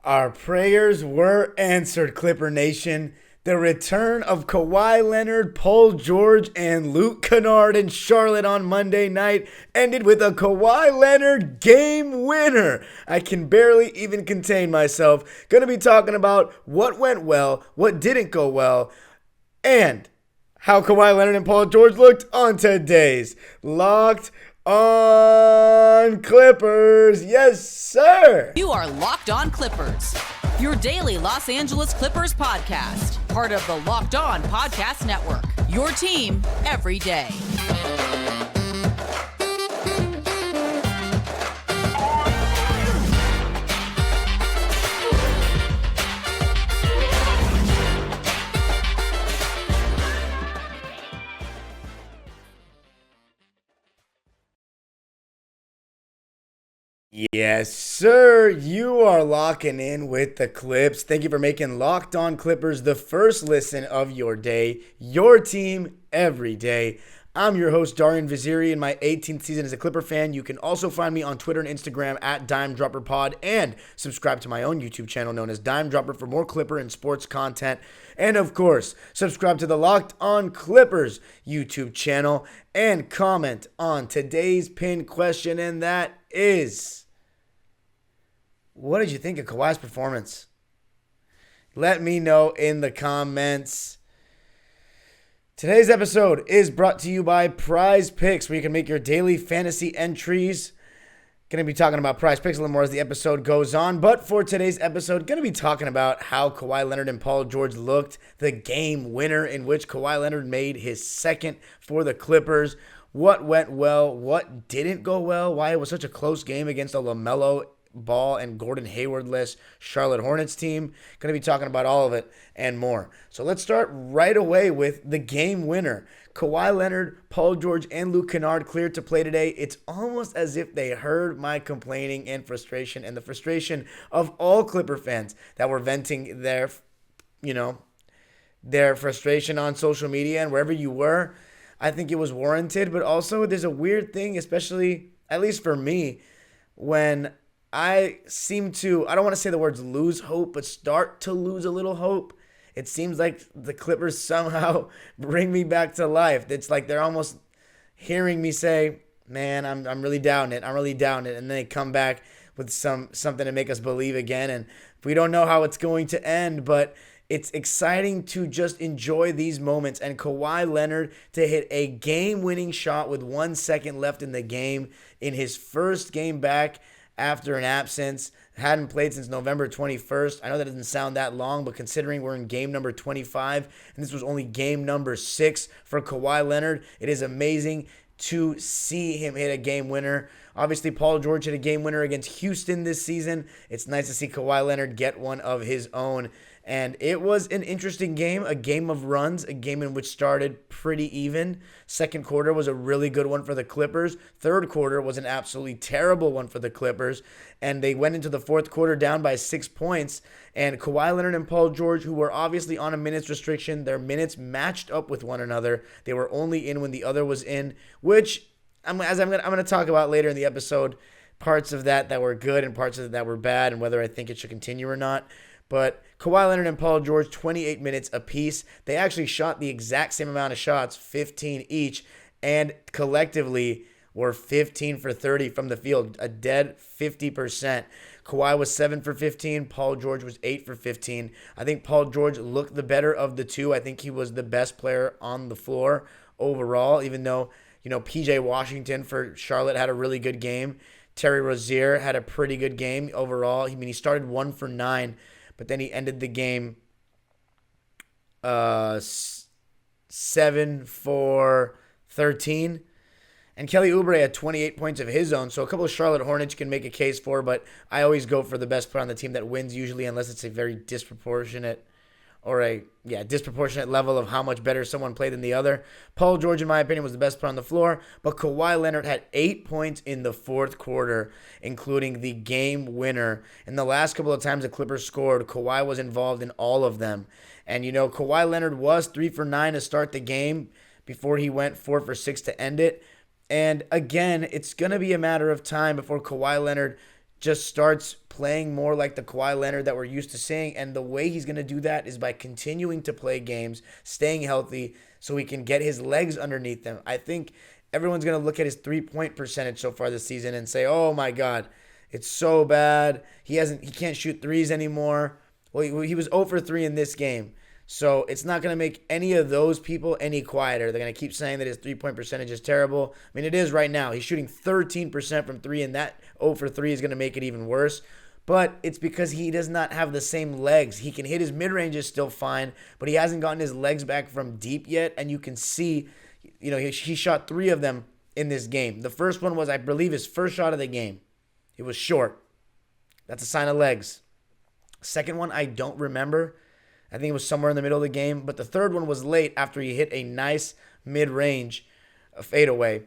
Our prayers were answered, Clipper Nation. The return of Kawhi Leonard, Paul George, and Luke Kennard in Charlotte on Monday night ended with a Kawhi Leonard game winner. I can barely even contain myself. Going to be talking about what went well, what didn't go well, and how Kawhi Leonard and Paul George looked on today's Locked on Clippers. Yes, sir. You are Locked On Clippers, your daily Los Angeles Clippers podcast, part of the Locked On Podcast Network, your team every day. Yes, sir. You are locking in with the Clips. Thank you for making Locked On Clippers the first listen of your day, your team every day. I'm your host, Darian Vaziri, in my 18th season as a Clipper fan. You can also find me on Twitter and Instagram at DimeDropperPod and subscribe to my own YouTube channel known as Dime Dropper for more Clipper and sports content. And of course, subscribe to the Locked On Clippers YouTube channel and comment on today's pinned question, and that is, what did you think of Kawhi's performance? Let me know in the comments. Today's episode is brought to you by PrizePicks, where you can make your daily fantasy entries. Going to be talking about PrizePicks a little more as the episode goes on. But for today's episode, going to be talking about how Kawhi Leonard and Paul George looked, the game winner in which Kawhi Leonard made his second for the Clippers. What went well, what didn't go well, why it was such a close game against a LaMelo Ball and Gordon Hayward-less Charlotte Hornets team. Going to be talking about all of it and more. So let's start right away with the game winner. Kawhi Leonard, Paul George, and Luke Kennard cleared to play today. It's almost as if they heard my complaining and frustration, and the frustration of all Clipper fans that were venting their frustration on social media and wherever you were. I think it was warranted, but also there's a weird thing, especially, at least for me, when I seem to, I don't want to say the words lose hope, but start to lose a little hope. It seems like the Clippers somehow bring me back to life. It's like they're almost hearing me say, man, I'm really down it. I'm really down it. And then they come back with something to make us believe again. And we don't know how it's going to end, but it's exciting to just enjoy these moments. And Kawhi Leonard to hit a game-winning shot with 1 second left in the game in his first game back after an absence. Hadn't played since November 21st. I know that doesn't sound that long, but considering we're in game number 25 and this was only game number 6 for Kawhi Leonard, it is amazing to see him hit a game winner. Obviously, Paul George hit a game winner against Houston this season. It's nice to see Kawhi Leonard get one of his own. And it was an interesting game, a game of runs, a game in which started pretty even. Second quarter was a really good one for the Clippers. Third quarter was an absolutely terrible one for the Clippers. And they went into the fourth quarter down by 6 points. And Kawhi Leonard and Paul George, who were obviously on a minutes restriction, their minutes matched up with one another. They were only in when the other was in, which, I'm going to talk about later in the episode, parts of that were good and parts of that were bad and whether I think it should continue or not. But Kawhi Leonard and Paul George, 28 minutes apiece. They actually shot the exact same amount of shots, 15 each, and collectively were 15 for 30 from the field, a dead 50%. Kawhi was 7 for 15. Paul George was 8 for 15. I think Paul George looked the better of the two. I think he was the best player on the floor overall, even though, P.J. Washington for Charlotte had a really good game. Terry Rozier had a pretty good game overall. I mean, he started 1 for 9. But then he ended the game 7 for 13. And Kelly Oubre had 28 points of his own. So a couple of Charlotte Hornets you can make a case for. But I always go for the best player on the team that wins usually, unless it's a very disproportionate level of how much better someone played than the other. Paul George, in my opinion, was the best player on the floor, but Kawhi Leonard had 8 points in the fourth quarter, including the game winner. And the last couple of times the Clippers scored, Kawhi was involved in all of them. And, Kawhi Leonard was 3 for 9 to start the game before he went 4 for 6 to end it. And, again, it's going to be a matter of time before Kawhi Leonard just starts playing more like the Kawhi Leonard that we're used to seeing. And the way he's going to do that is by continuing to play games, staying healthy, so he can get his legs underneath him. I think everyone's going to look at his three-point percentage so far this season and say, oh my God, it's so bad. He can't shoot threes anymore. Well, he was 0 for 3 in this game. So it's not going to make any of those people any quieter. They're going to keep saying that his three-point percentage is terrible. I mean, it is right now. He's shooting 13% from 3, and that 0 for 3 is going to make it even worse. But it's because he does not have the same legs. He can hit his mid-range is still fine, but he hasn't gotten his legs back from deep yet. And you can see, he shot 3 of them in this game. The first one was, I believe, his first shot of the game. It was short. That's a sign of legs. Second one, I don't remember. I think it was somewhere in the middle of the game. But the third one was late after he hit a nice mid-range fadeaway.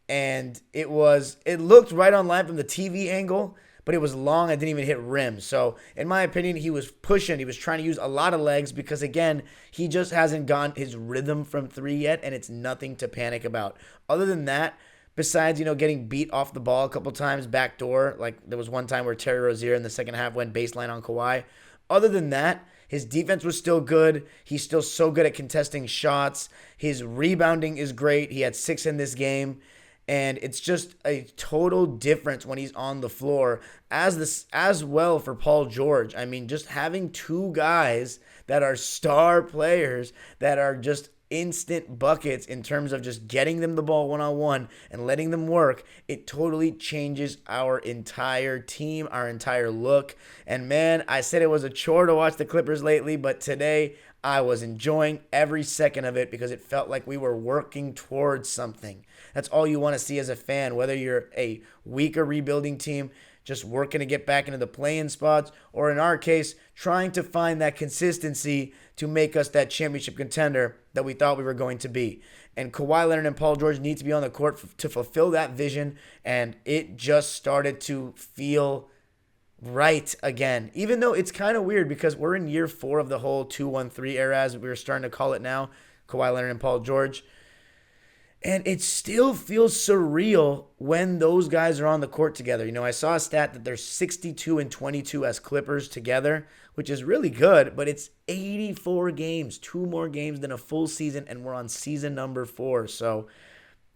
And it looked right on line from the TV angle, but it was long. I didn't even hit rim. So, in my opinion, he was pushing. He was trying to use a lot of legs because, again, he just hasn't gotten his rhythm from 3 yet, and it's nothing to panic about. Other than that, besides, getting beat off the ball a couple times, backdoor, like there was one time where Terry Rozier in the second half went baseline on Kawhi. Other than that, his defense was still good. He's still so good at contesting shots. His rebounding is great. He had 6 in this game. And it's just a total difference when he's on the floor. As well for Paul George. I mean, just having 2 guys that are star players that are just instant buckets in terms of just getting them the ball one-on-one and letting them work, it totally changes our entire team, our entire look. And man, I said it was a chore to watch the Clippers lately, but today I was enjoying every second of it because it felt like we were working towards something. That's all you want to see as a fan, whether you're a weaker rebuilding team, just working to get back into the play-in spots, or in our case, trying to find that consistency to make us that championship contender that we thought we were going to be. And Kawhi Leonard and Paul George need to be on the court to fulfill that vision, and it just started to feel right again. Even though it's kind of weird because we're in year 4 of the whole 2-1-3 era, as we're starting to call it now, Kawhi Leonard and Paul George. And it still feels surreal when those guys are on the court together. I saw a stat that they're 62-22 as Clippers together, which is really good, but it's 84 games, 2 more games than a full season, and we're on season number 4. So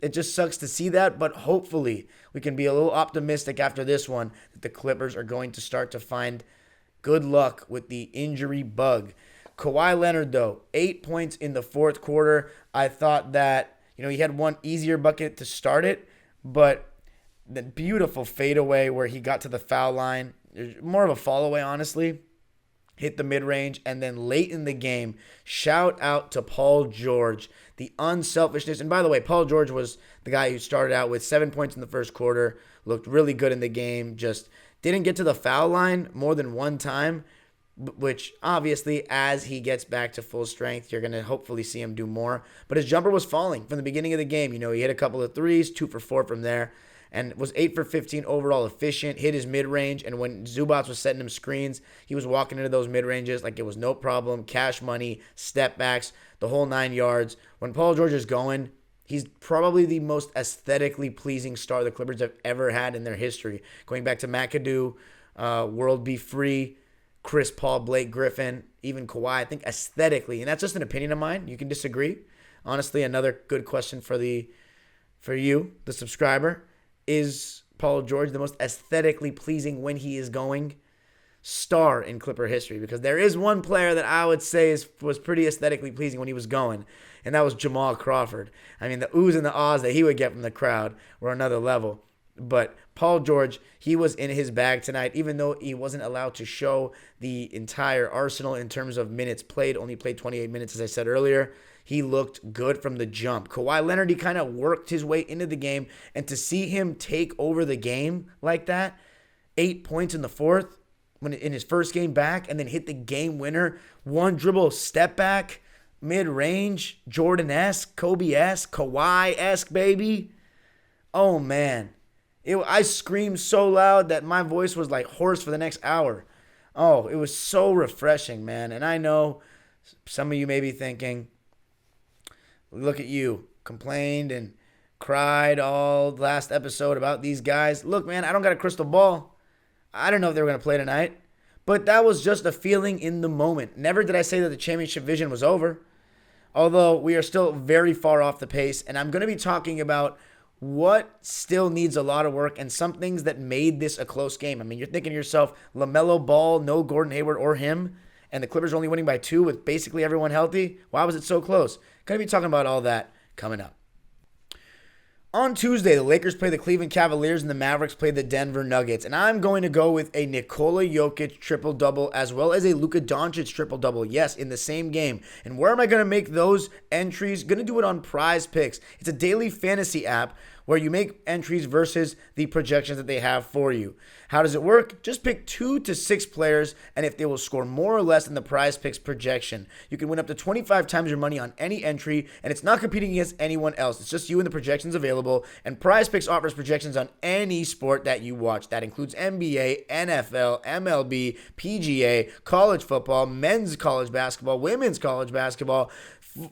it just sucks to see that, but hopefully we can be a little optimistic after this one that the Clippers are going to start to find good luck with the injury bug. Kawhi Leonard, though, 8 points in the fourth quarter. I thought that he had one easier bucket to start it, but the beautiful fadeaway where he got to the foul line, more of a fall away, honestly, hit the mid-range, and then late in the game, shout out to Paul George, the unselfishness. And by the way, Paul George was the guy who started out with 7 points in the first quarter, looked really good in the game, just didn't get to the foul line more than one time, which obviously as he gets back to full strength, you're going to hopefully see him do more. But his jumper was falling from the beginning of the game. He hit a couple of threes, 2 for 4 from there, and was 8 for 15 overall efficient, hit his mid-range, and when Zubats was setting him screens, he was walking into those mid-ranges like it was no problem, cash money, step backs, the whole 9 yards. When Paul George is going, he's probably the most aesthetically pleasing star the Clippers have ever had in their history. Going back to McAdoo, World Be Free, Chris Paul, Blake Griffin, even Kawhi, I think aesthetically, and that's just an opinion of mine. You can disagree. Honestly, another good question for you, the subscriber. Is Paul George the most aesthetically pleasing when he is going? Star in Clipper history, because there is one player that I would say was pretty aesthetically pleasing when he was going, and that was Jamal Crawford. I mean, the oohs and the ahs that he would get from the crowd were another level. But Paul George, he was in his bag tonight, even though he wasn't allowed to show the entire arsenal in terms of minutes played, only played 28 minutes, as I said earlier. He looked good from the jump. Kawhi Leonard, he kind of worked his way into the game, and to see him take over the game like that, 8 points in the fourth, in his first game back, and then hit the game winner, one dribble step back, mid-range, Jordan-esque, Kobe-esque, Kawhi-esque, baby. Oh, man. I screamed so loud that my voice was like hoarse for the next hour. Oh, it was so refreshing, man. And I know some of you may be thinking, look at you, complained and cried all last episode about these guys. Look, man, I don't got a crystal ball. I don't know if they were going to play tonight, but that was just a feeling in the moment. Never did I say that the championship vision was over, although we are still very far off the pace, and I'm going to be talking about what still needs a lot of work and some things that made this a close game. I mean, you're thinking to yourself, LaMelo Ball, no Gordon Hayward or him, and the Clippers only winning by 2 with basically everyone healthy. Why was it so close? Going to be talking about all that coming up. On Tuesday, the Lakers play the Cleveland Cavaliers and the Mavericks play the Denver Nuggets. And I'm going to go with a Nikola Jokic triple-double as well as a Luka Doncic triple-double. Yes, in the same game. And where am I going to make those entries? Going to do it on PrizePicks. It's a daily fantasy app where you make entries versus the projections that they have for you. How does it work? Just pick 2 to 6 players, and if they will score more or less than the PrizePicks projection, you can win up to 25 times your money on any entry, and it's not competing against anyone else. It's just you and the projections available, and PrizePicks offers projections on any sport that you watch. That includes NBA, NFL, MLB, PGA, college football, men's college basketball, women's college basketball,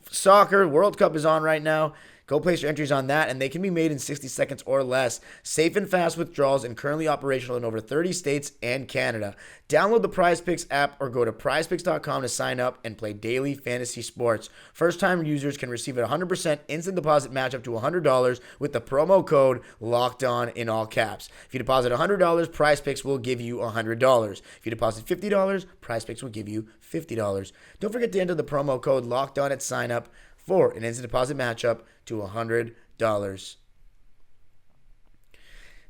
soccer. World Cup is on right now. Go place your entries on that, and they can be made in 60 seconds or less. Safe and fast withdrawals and currently operational in over 30 states and Canada. Download the PrizePicks app or go to prizepicks.com to sign up and play daily fantasy sports. First-time users can receive a 100% instant deposit match up to $100 with the promo code LOCKEDON in all caps. If you deposit $100, PrizePicks will give you $100. If you deposit $50, PrizePicks will give you $50. Don't forget to enter the promo code LOCKEDON at sign up for an instant deposit matchup to $100.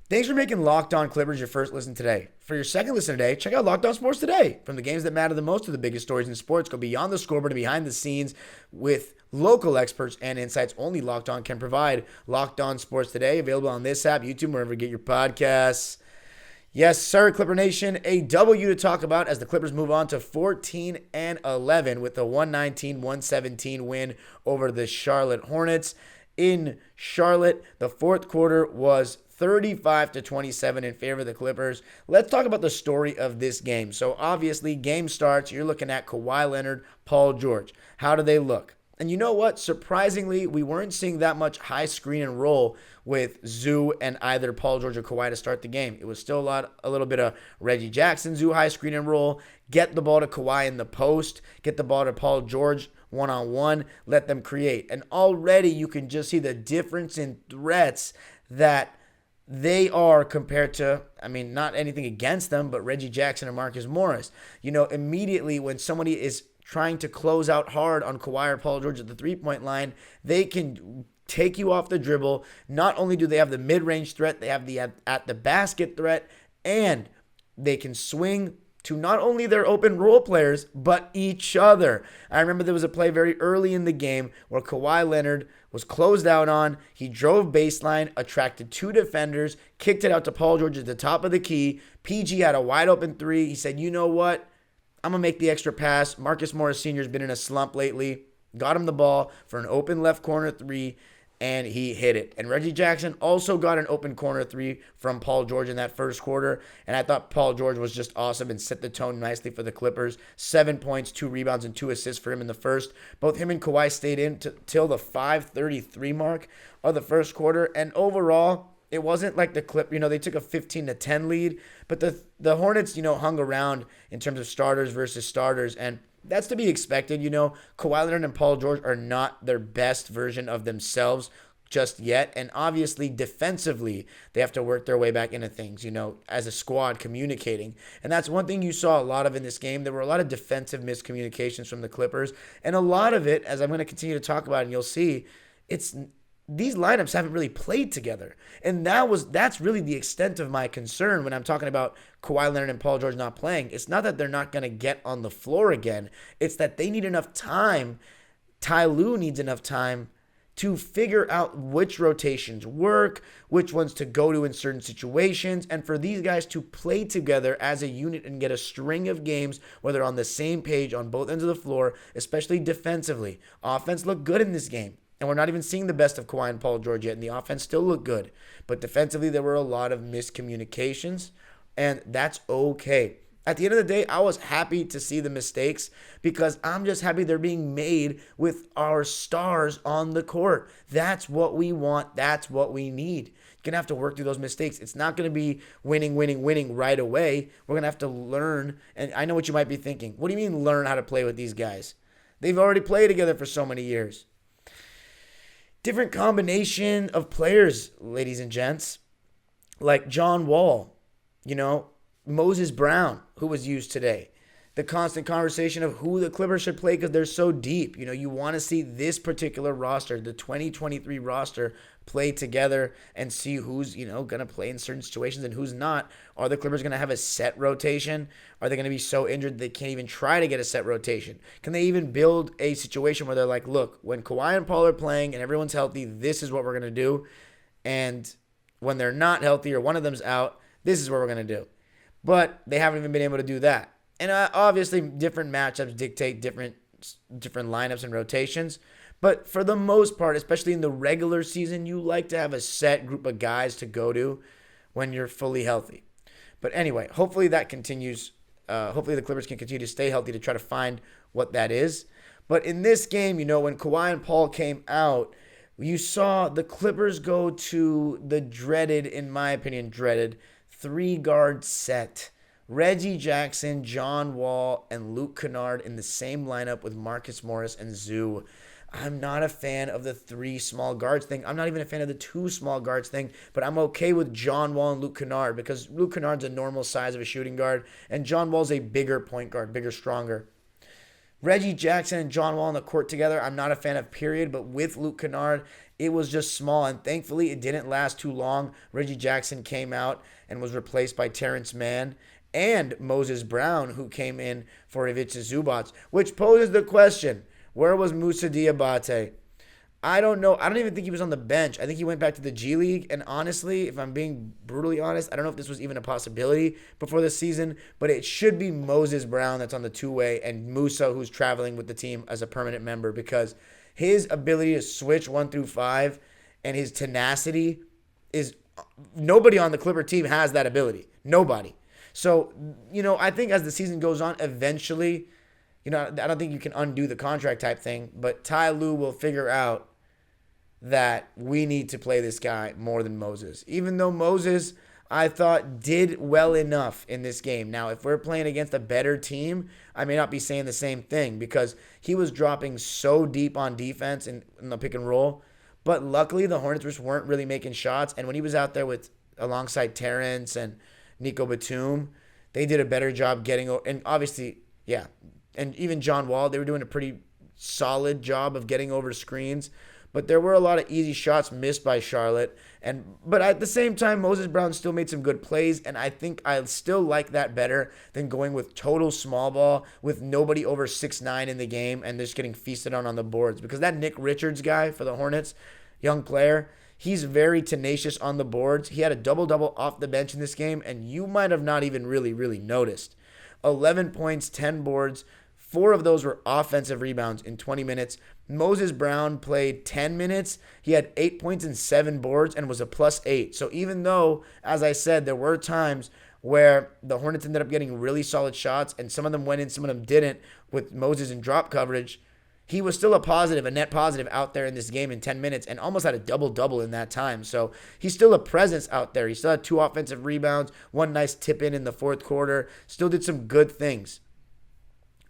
Thanks for making Locked On Clippers your first listen today. For your second listen today, check out Locked On Sports Today. From the games that matter the most to the biggest stories in sports, go beyond the scoreboard and behind the scenes with local experts and insights only Locked On can provide. Locked On Sports Today, available on this app, YouTube, wherever you get your podcasts. Yes, sir, Clipper Nation, a W to talk about as the Clippers move on to 14-11 with a 119-117 win over the Charlotte Hornets. In Charlotte, the fourth quarter was 35-27 in favor of the Clippers. Let's talk about the story of this game. So obviously, game starts, you're looking at Kawhi Leonard, Paul George. How do they look? And you know what? Surprisingly, we weren't seeing that much high screen and roll with Zoo and either Paul George or Kawhi to start the game. It was still a little bit of Reggie Jackson, Zoo high screen and roll, get the ball to Kawhi in the post, get the ball to Paul George one-on-one, let them create. And already you can just see the difference in threats that they are compared to, I mean, not anything against them, but Reggie Jackson and Marcus Morris. You know, immediately when somebody is trying to close out hard on Kawhi or Paul George at the three-point line, they can take you off the dribble. Not only do they have the mid-range threat, they have the at-the-basket threat, and they can swing to not only their open role players, but each other. I remember there was a play very early in the game where Kawhi Leonard was closed out on. He drove baseline, attracted 2 defenders, kicked it out to Paul George at the top of the key. PG had a wide open 3. He said, you know what? I'm going to make the extra pass. Marcus Morris Sr. has been in a slump lately. Got him the ball for an open left corner 3, and he hit it. And Reggie Jackson also got an open corner 3 from Paul George in that first quarter. And I thought Paul George was just awesome and set the tone nicely for the Clippers. 7 points, 2 rebounds, and 2 assists for him in the first. Both him and Kawhi stayed in till the 5:33 mark of the first quarter. And overall, it wasn't like the Clip, they took a 15-10 lead, but the Hornets, hung around in terms of starters versus starters, and that's to be expected. Kawhi Leonard and Paul George are not their best version of themselves just yet, and obviously defensively, they have to work their way back into things, as a squad communicating, and that's one thing you saw a lot of in this game. There were a lot of defensive miscommunications from the Clippers, and a lot of it, as I'm going to continue to talk about, and you'll see, these lineups haven't really played together. And that's really the extent of my concern when I'm talking about Kawhi Leonard and Paul George not playing. It's not that they're not going to get on the floor again. It's that they need enough time. Ty Lue needs enough time to figure out which rotations work, which ones to go to in certain situations, and for these guys to play together as a unit and get a string of games where they're on the same page on both ends of the floor, especially defensively. Offense looked good in this game. And we're not even seeing the best of Kawhi and Paul George yet, and the offense still looked good. But defensively, there were a lot of miscommunications, and that's okay. At the end of the day, I was happy to see the mistakes because I'm just happy they're being made with our stars on the court. That's what we want. That's what we need. going to have to work through those mistakes. It's not going to be winning right away. We're going to have to learn. And I know what you might be thinking. What do you mean learn how to play with these guys? They've already played together for so many years. Different combination of players, ladies and gents. Like John Wall, Moses Brown, who was used today. The constant conversation of who the Clippers should play because they're so deep. You want to see this particular roster, the 2023 roster, play together and see who's, going to play in certain situations and who's not. Are the Clippers going to have a set rotation? Are they going to be so injured they can't even try to get a set rotation? Can they even build a situation where they're like, look, when Kawhi and Paul are playing and everyone's healthy, this is what we're going to do. And when they're not healthy or one of them's out, this is what we're going to do. But they haven't even been able to do that. And obviously, different matchups dictate different lineups and rotations. But for the most part, especially in the regular season, you like to have a set group of guys to go to when you're fully healthy. But anyway, hopefully that continues. Hopefully the Clippers can continue to stay healthy to try to find what that is. But in this game, when Kawhi and Paul came out, you saw the Clippers go to the dreaded, in my opinion, 3-guard set. Reggie Jackson, John Wall, and Luke Kennard in the same lineup with Marcus Morris and Zoo. I'm not a fan of the 3 small guards thing. I'm not even a fan of the 2 small guards thing, but I'm okay with John Wall and Luke Kennard because Luke Kennard's a normal size of a shooting guard, and John Wall's a bigger point guard, bigger, stronger. Reggie Jackson and John Wall on the court together, I'm not a fan of, period, but with Luke Kennard, it was just small, and thankfully it didn't last too long. Reggie Jackson came out and was replaced by Terrence Mann and Moses Brown, who came in for Ivica Zubac, which poses the question, where was Moussa Diabate? I don't know. I don't even think he was on the bench. I think he went back to the G League, and honestly, if I'm being brutally honest, I don't know if this was even a possibility before the season, but it should be Moses Brown that's on the two-way and Moussa who's traveling with the team as a permanent member because his ability to switch 1 through 5 and his tenacity is – nobody on the Clipper team has that ability. Nobody. So, I think as the season goes on, eventually, I don't think you can undo the contract type thing, but Ty Lue will figure out that we need to play this guy more than Moses. Even though Moses, I thought, did well enough in this game. Now, if we're playing against a better team, I may not be saying the same thing because he was dropping so deep on defense in the pick and roll. But luckily, the Hornets just weren't really making shots. And when he was out there alongside Terrence and Nico Batum, they did a better job getting over. And obviously, yeah, and even John Wall, they were doing a pretty solid job of getting over screens. But there were a lot of easy shots missed by Charlotte. But at the same time, Moses Brown still made some good plays, and I think I still like that better than going with total small ball with nobody over 6'9" in the game and just getting feasted on the boards. Because that Nick Richards guy for the Hornets, young player, he's very tenacious on the boards. He had a double-double off the bench in this game, and you might have not even really noticed. 11 points, 10 boards. 4 of those were offensive rebounds in 20 minutes. Moses Brown played 10 minutes. He had 8 points and 7 boards and was a +8. So even though, as I said, there were times where the Hornets ended up getting really solid shots and some of them went in, some of them didn't with Moses in drop coverage, he was still a net positive out there in this game in 10 minutes and almost had a double-double in that time. So he's still a presence out there. He still had 2 offensive rebounds, 1 nice tip in the fourth quarter, still did some good things.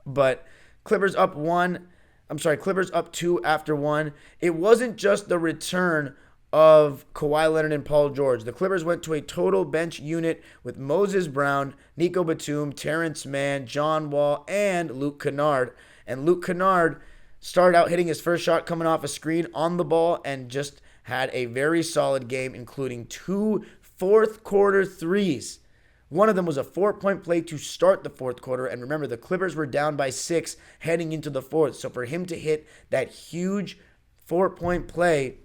But Clippers up 2 after 1. It wasn't just the return of Kawhi Leonard and Paul George. The Clippers went to a total bench unit with Moses Brown, Nico Batum, Terrence Mann, John Wall, and Luke Kennard. And Luke Kennard started out hitting his first shot coming off a screen on the ball and just had a very solid game, including 2 fourth-quarter threes. One of them was a 4-point play to start the fourth quarter. And remember, the Clippers were down by 6 heading into the fourth. So for him to hit that huge 4-point play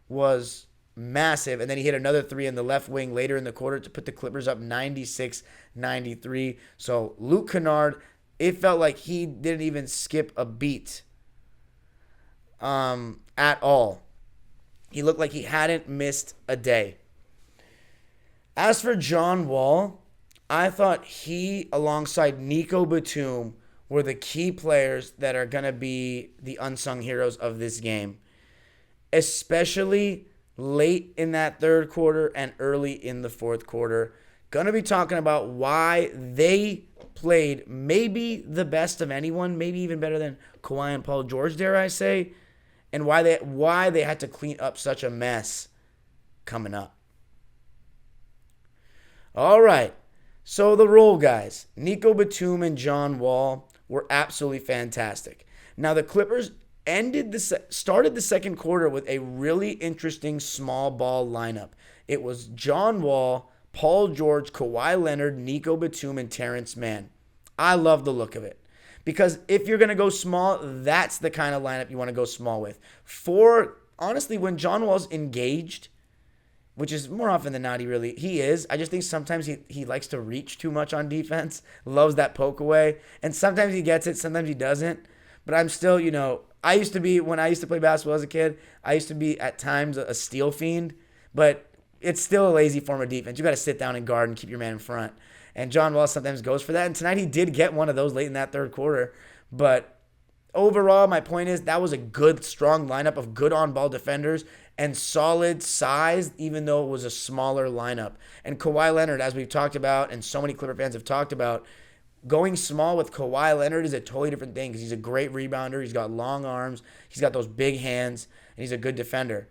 was massive. And then he hit another 3 in the left wing later in the quarter to put the Clippers up 96-93. So Luke Kennard, it felt like he didn't even skip a beat at all. He looked like he hadn't missed a day. As for John Wall, I thought he, alongside Nico Batum, were the key players that are going to be the unsung heroes of this game. Especially late in that third quarter and early in the fourth quarter. Going to be talking about why they played maybe the best of anyone, maybe even better than Kawhi and Paul George, dare I say, and why they had to clean up such a mess coming up. All right. So the role guys, Nico Batum and John Wall, were absolutely fantastic. Now the Clippers started the second quarter with a really interesting small ball lineup. It was John Wall, Paul George, Kawhi Leonard, Nico Batum, and Terrence Mann. I love the look of it. Because if you're going to go small, that's the kind of lineup you want to go small with. Honestly, when John Wall's engaged, which is more often than not, he is. I just think sometimes he likes to reach too much on defense, loves that poke away, and sometimes he gets it, sometimes he doesn't. But I'm still, when I used to play basketball as a kid, I used to be at times a steal fiend, but it's still a lazy form of defense. You got to sit down and guard and keep your man in front. And John Wall sometimes goes for that. And tonight he did get one of those late in that third quarter. But overall, my point is that was a good, strong lineup of good on-ball defenders and solid size, even though it was a smaller lineup. And Kawhi Leonard, as we've talked about, and so many Clipper fans have talked about, going small with Kawhi Leonard is a totally different thing because he's a great rebounder. He's got long arms. He's got those big hands, and he's a good defender.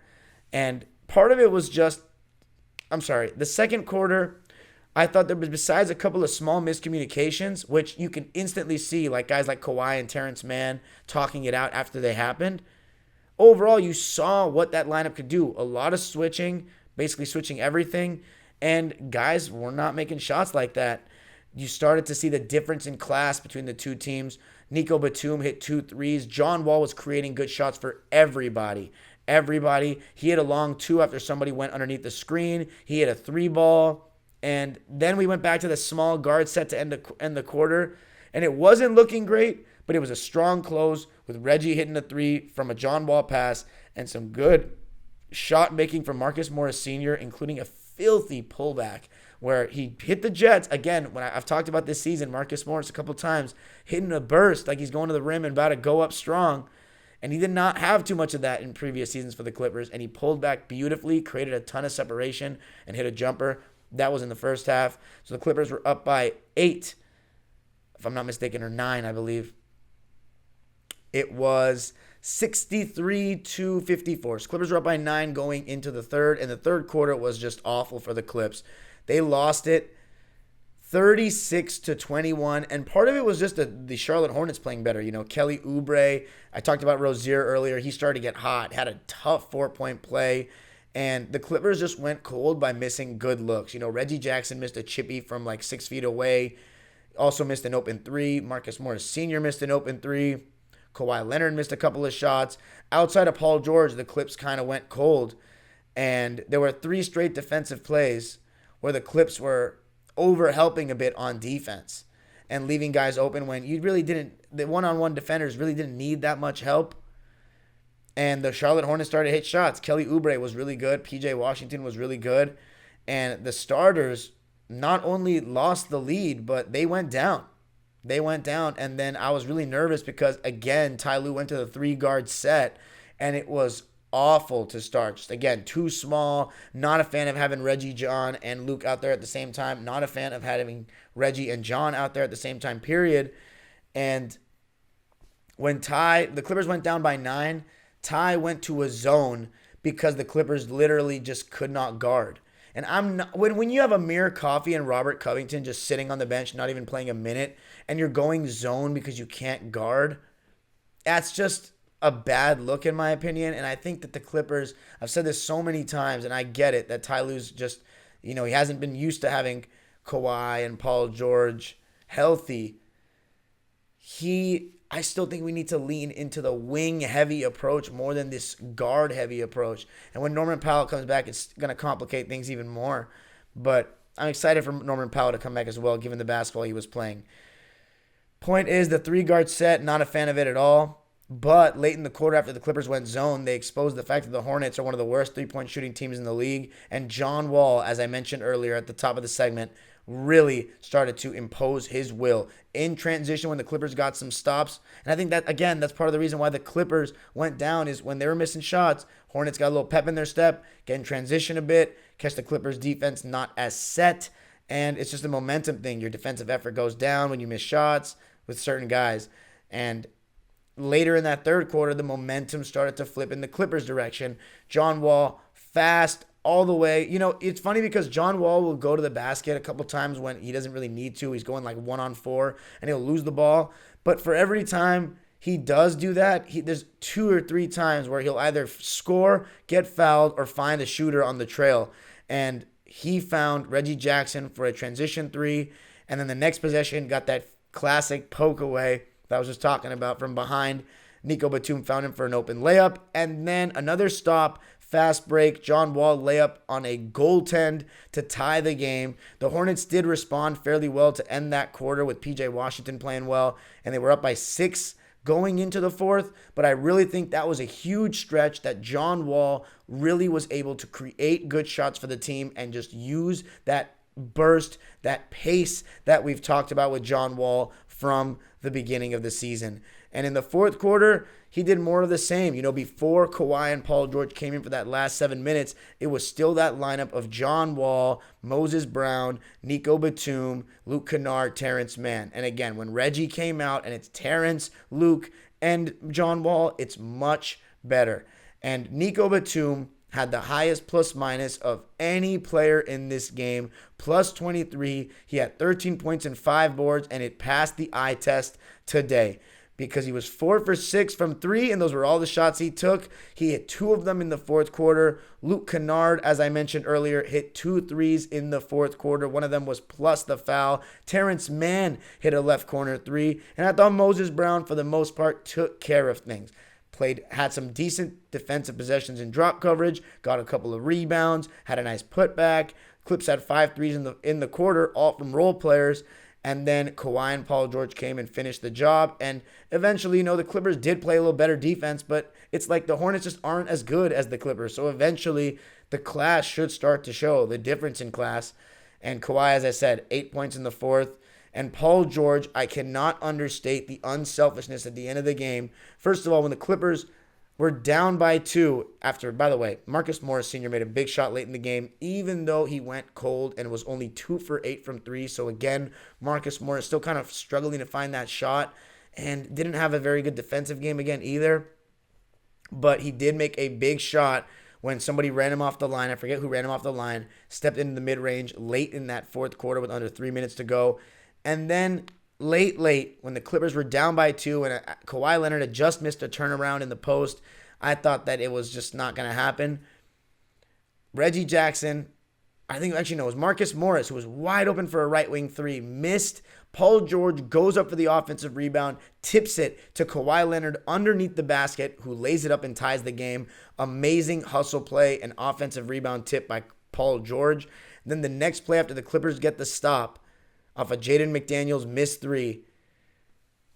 And part of it was the second quarter, I thought there was, besides a couple of small miscommunications, which you can instantly see, like guys like Kawhi and Terrence Mann talking it out after they happened. Overall, you saw what that lineup could do. A lot of switching, basically switching everything, and guys were not making shots like that. You started to see the difference in class between the two teams. Nico Batum hit 2 threes. John Wall was creating good shots for everybody. He hit a long 2 after somebody went underneath the screen. He hit a 3-ball. And then we went back to the small guard set to end the quarter. And it wasn't looking great, but it was a strong close with Reggie hitting a 3 from a John Wall pass and some good shot making from Marcus Morris Sr., including a filthy pullback where he hit the Jets. Again, when I've talked about this season, Marcus Morris a couple times hitting a burst like he's going to the rim and about to go up strong. And he did not have too much of that in previous seasons for the Clippers. And he pulled back beautifully, created a ton of separation, and hit a jumper. That was in the first half. So the Clippers were up by 8, if I'm not mistaken, or 9, I believe. It was 63-54. So Clippers were up by 9 going into the third. And the third quarter was just awful for the Clips. They lost it 36-21. And part of it was just the Charlotte Hornets playing better. Kelly Oubre, I talked about Rozier earlier. He started to get hot, had a tough 4-point play. And the Clippers just went cold by missing good looks. Reggie Jackson missed a chippy from like 6 feet away. Also missed an open 3. Marcus Morris Sr. missed an open 3. Kawhi Leonard missed a couple of shots. Outside of Paul George, the Clips kind of went cold. And there were 3 straight defensive plays where the Clips were over-helping a bit on defense and leaving guys open when you really didn't. The one-on-one defenders really didn't need that much help. And the Charlotte Hornets started to hit shots. Kelly Oubre was really good. P.J. Washington was really good. And the starters not only lost the lead, but they went down. And then I was really nervous because, again, Ty Lue went to the 3-guard set, and it was awful to start. Just, again, too small. Not a fan of having Reggie, John, and Luke out there at the same time. Not a fan of having Reggie and John out there at the same time, period. And when the Clippers went down by 9, Ty went to a zone because the Clippers literally just could not guard. And I'm not, when you have Amir Coffey and Robert Covington just sitting on the bench, not even playing a minute, and you're going zone because you can't guard, that's just a bad look in my opinion. And I think that the Clippers, I've said this so many times, and I get it, that Ty Lue's just, he hasn't been used to having Kawhi and Paul George healthy. I still think we need to lean into the wing-heavy approach more than this guard-heavy approach. And when Norman Powell comes back, it's going to complicate things even more. But I'm excited for Norman Powell to come back as well, given the basketball he was playing. Point is, the 3-guard set, not a fan of it at all. But late in the quarter, after the Clippers went zone, they exposed the fact that the Hornets are one of the worst three-point shooting teams in the league. And John Wall, as I mentioned earlier at the top of the segment, really started to impose his will in transition when the Clippers got some stops. And I think that, again, that's part of the reason why the Clippers went down is when they were missing shots, Hornets got a little pep in their step, get in transition a bit, catch the Clippers defense not as set, and it's just a momentum thing. Your defensive effort goes down when you miss shots with certain guys. And later in that third quarter, the momentum started to flip in the Clippers' direction. John Wall, fast all the way. It's funny because John Wall will go to the basket a couple times when he doesn't really need to. He's going like 1-on-4, and he'll lose the ball. But for every time he does do that, there's 2 or 3 times where he'll either score, get fouled, or find a shooter on the trail. And he found Reggie Jackson for a transition 3, and then the next possession got that classic poke away that I was just talking about from behind. Nico Batum found him for an open layup, and then another stop, fast break, John Wall layup on a goaltend to tie the game. The Hornets did respond fairly well to end that quarter with PJ Washington playing well, and they were up by 6 going into the fourth, but I really think that was a huge stretch that John Wall really was able to create good shots for the team and just use that burst, that pace that we've talked about with John Wall from the beginning of the season. And in the fourth quarter, he did more of the same. Before Kawhi and Paul George came in for that last 7 minutes, it was still that lineup of John Wall, Moses Brown, Nico Batum, Luke Kennard, Terrence Mann. And again, when Reggie came out and it's Terrence, Luke, and John Wall, it's much better. And Nico Batum had the highest plus minus of any player in this game, plus 23. He had 13 points and 5 boards, and it passed the eye test today because he was 4 for 6 from 3, and those were all the shots he took. He hit 2 of them in the fourth quarter. Luke Kennard, as I mentioned earlier, hit 2 threes in the fourth quarter. One of them was plus the foul. Terrence Mann hit a left corner 3, and I thought Moses Brown, for the most part, took care of things. Had some decent defensive possessions in drop coverage, got a couple of rebounds, had a nice putback. Clips had 5 threes in the quarter, all from role players. And then Kawhi and Paul George came and finished the job. And eventually, the Clippers did play a little better defense, but it's like the Hornets just aren't as good as the Clippers. So eventually, the class should start to show, the difference in class. And Kawhi, as I said, 8 points in the fourth. And Paul George, I cannot understate the unselfishness at the end of the game. First of all, when the Clippers were down by 2 after, by the way, Marcus Morris Sr. made a big shot late in the game, even though he went cold and was only 2 for 8 from 3. So again, Marcus Morris still kind of struggling to find that shot and didn't have a very good defensive game again either. But he did make a big shot when somebody ran him off the line. I forget who ran him off the line, stepped into the mid-range late in that fourth quarter with under 3 minutes to go. And then late, when the Clippers were down by 2 and Kawhi Leonard had just missed a turnaround in the post, I thought that it was just not going to happen. Reggie Jackson, it was Marcus Morris, who was wide open for a right wing 3, missed. Paul George goes up for the offensive rebound, tips it to Kawhi Leonard underneath the basket, who lays it up and ties the game. Amazing hustle play and offensive rebound tip by Paul George. Then the next play after the Clippers get the stop, off of Jaden McDaniels' missed 3.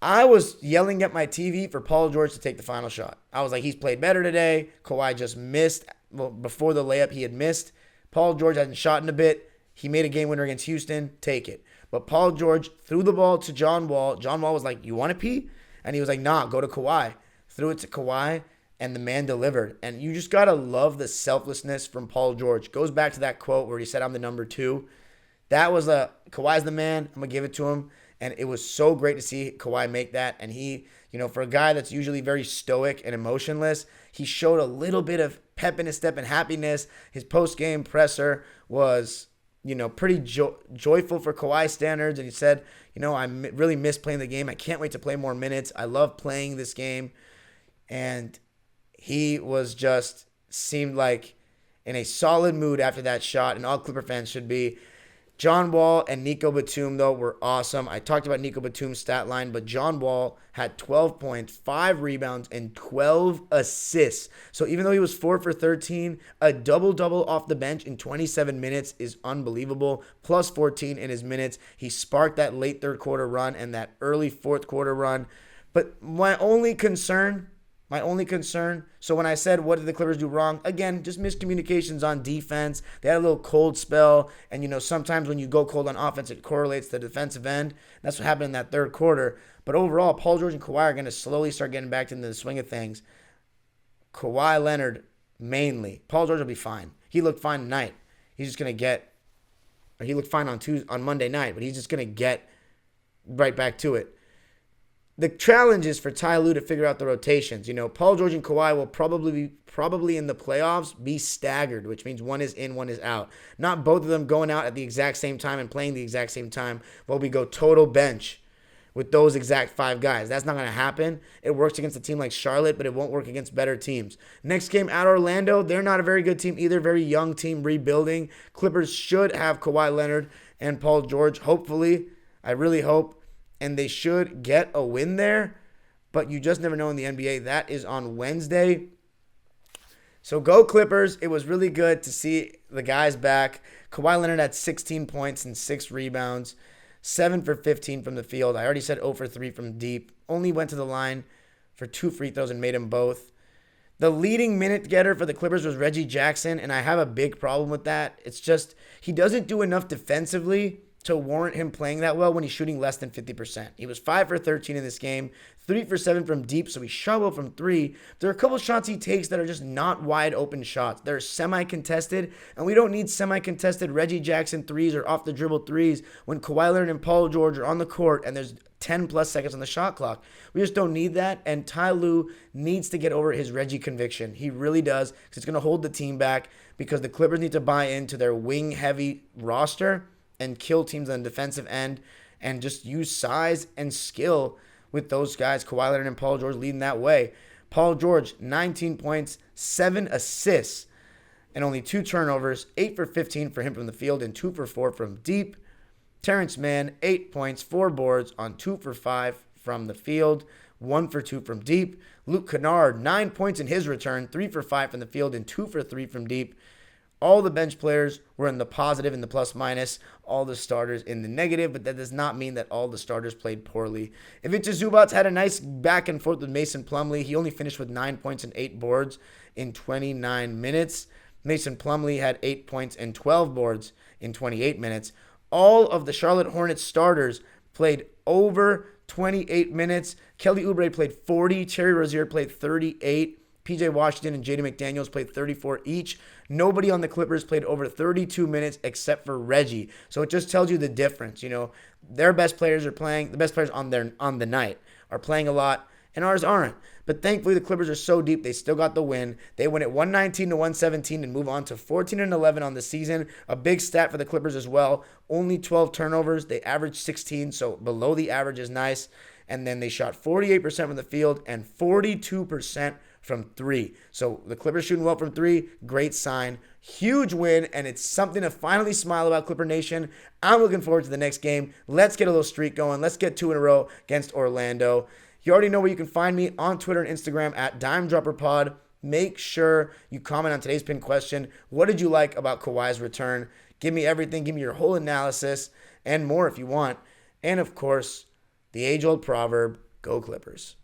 I was yelling at my TV for Paul George to take the final shot. I was like, he's played better today. Kawhi just missed. Well, before the layup, he had missed. Paul George hadn't shot in a bit. He made a game winner against Houston. Take it. But Paul George threw the ball to John Wall. John Wall was like, you want to pee? And he was like, nah, go to Kawhi. Threw it to Kawhi, and the man delivered. And you just got to love the selflessness from Paul George. Goes back to that quote where he said, I'm the number 2. That was Kawhi's the man. I'm going to give it to him. And it was so great to see Kawhi make that. And he, for a guy that's usually very stoic and emotionless, he showed a little bit of pep in his step and happiness. His post-game presser was, pretty joyful for Kawhi standards. And he said, I really miss playing the game. I can't wait to play more minutes. I love playing this game. And he was seemed like in a solid mood after that shot. And all Clipper fans should be. John Wall and Nico Batum, though, were awesome. I talked about Nico Batum's stat line, but John Wall had 12 points, 5 rebounds, and 12 assists. So even though he was 4 for 13, a double-double off the bench in 27 minutes is unbelievable. Plus 14 in his minutes. He sparked that late third quarter run and that early fourth quarter run. But my only concern My only concern, so when I said what did the Clippers do wrong, again, just miscommunications on defense. They had a little cold spell, and sometimes when you go cold on offense, it correlates to the defensive end. That's what happened in that third quarter. But overall, Paul George and Kawhi are going to slowly start getting back into the swing of things. Kawhi Leonard, mainly. Paul George will be fine. He looked fine tonight. He's just going to he looked fine on Monday night, but he's just going to get right back to it. The challenge is for Ty Lue to figure out the rotations. Paul George and Kawhi will probably in the playoffs be staggered, which means one is in, one is out. Not both of them going out at the exact same time and playing the exact same time, while we go total bench with those exact 5 guys. That's not going to happen. It works against a team like Charlotte, but it won't work against better teams. Next game at Orlando, they're not a very good team either. Very young team rebuilding. Clippers should have Kawhi Leonard and Paul George, hopefully. I really hope. And they should get a win there, but you just never know in the NBA. That is on Wednesday. So go Clippers. It was really good to see the guys back. Kawhi Leonard had 16 points and 6 rebounds, 7 for 15 from the field. I already said 0 for 3 from deep. Only went to the line for 2 free throws and made them both. The leading minute getter for the Clippers was Reggie Jackson, and I have a big problem with that. It's just he doesn't do enough defensively to warrant him playing that well when he's shooting less than 50%. He was 5 for 13 in this game, 3 for 7 from deep, so he shot well from 3. There are a couple shots he takes that are just not wide open shots. They're semi-contested, and we don't need semi-contested Reggie Jackson threes or off the dribble threes when Kawhi Leonard and Paul George are on the court and there's 10 plus seconds on the shot clock. We just don't need that, and Ty Lue needs to get over his Reggie conviction. He really does, because it's going to hold the team back, because the Clippers need to buy into their wing-heavy roster and kill teams on the defensive end and just use size and skill with those guys. Kawhi Leonard and Paul George leading that way. Paul George, 19 points, 7 assists, and only 2 turnovers, 8 for 15 for him from the field and 2 for 4 from deep. Terrence Mann, 8 points, 4 boards on 2 for 5 from the field, 1 for 2 from deep. Luke Kennard, 9 points in his return, 3 for 5 from the field and 2 for 3 from deep. All the bench players were in the positive, in the plus minus. All the starters in the negative, but that does not mean that all the starters played poorly. Ivica Zubac had a nice back and forth with Mason Plumlee. He only finished with 9 points and 8 boards in 29 minutes. Mason Plumlee had 8 points and 12 boards in 28 minutes. All of the Charlotte Hornets starters played over 28 minutes. Kelly Oubre played 40. Terry Rozier played 38. PJ Washington and Jaden McDaniels played 34 each. Nobody on the Clippers played over 32 minutes except for Reggie. So it just tells you the difference. Their best players are playing. The best players on the night are playing a lot, and ours aren't. But thankfully, the Clippers are so deep, they still got the win. They win at 119-117 and move on to 14-11 on the season. A big stat for the Clippers as well. Only 12 turnovers. They averaged 16, so below the average is nice. And then they shot 48% from the field and 42% from 3. So the Clippers shooting well from 3, great sign. Huge win, and it's something to finally smile about, Clipper Nation. I'm looking forward to the next game. Let's get a little streak going. Let's get 2 in a row against Orlando. You already know where you can find me on Twitter and Instagram at DimeDropperPod. Make sure you comment on today's pinned question. What did you like about Kawhi's return? Give me everything. Give me your whole analysis and more if you want. And, of course, the age-old proverb, go Clippers.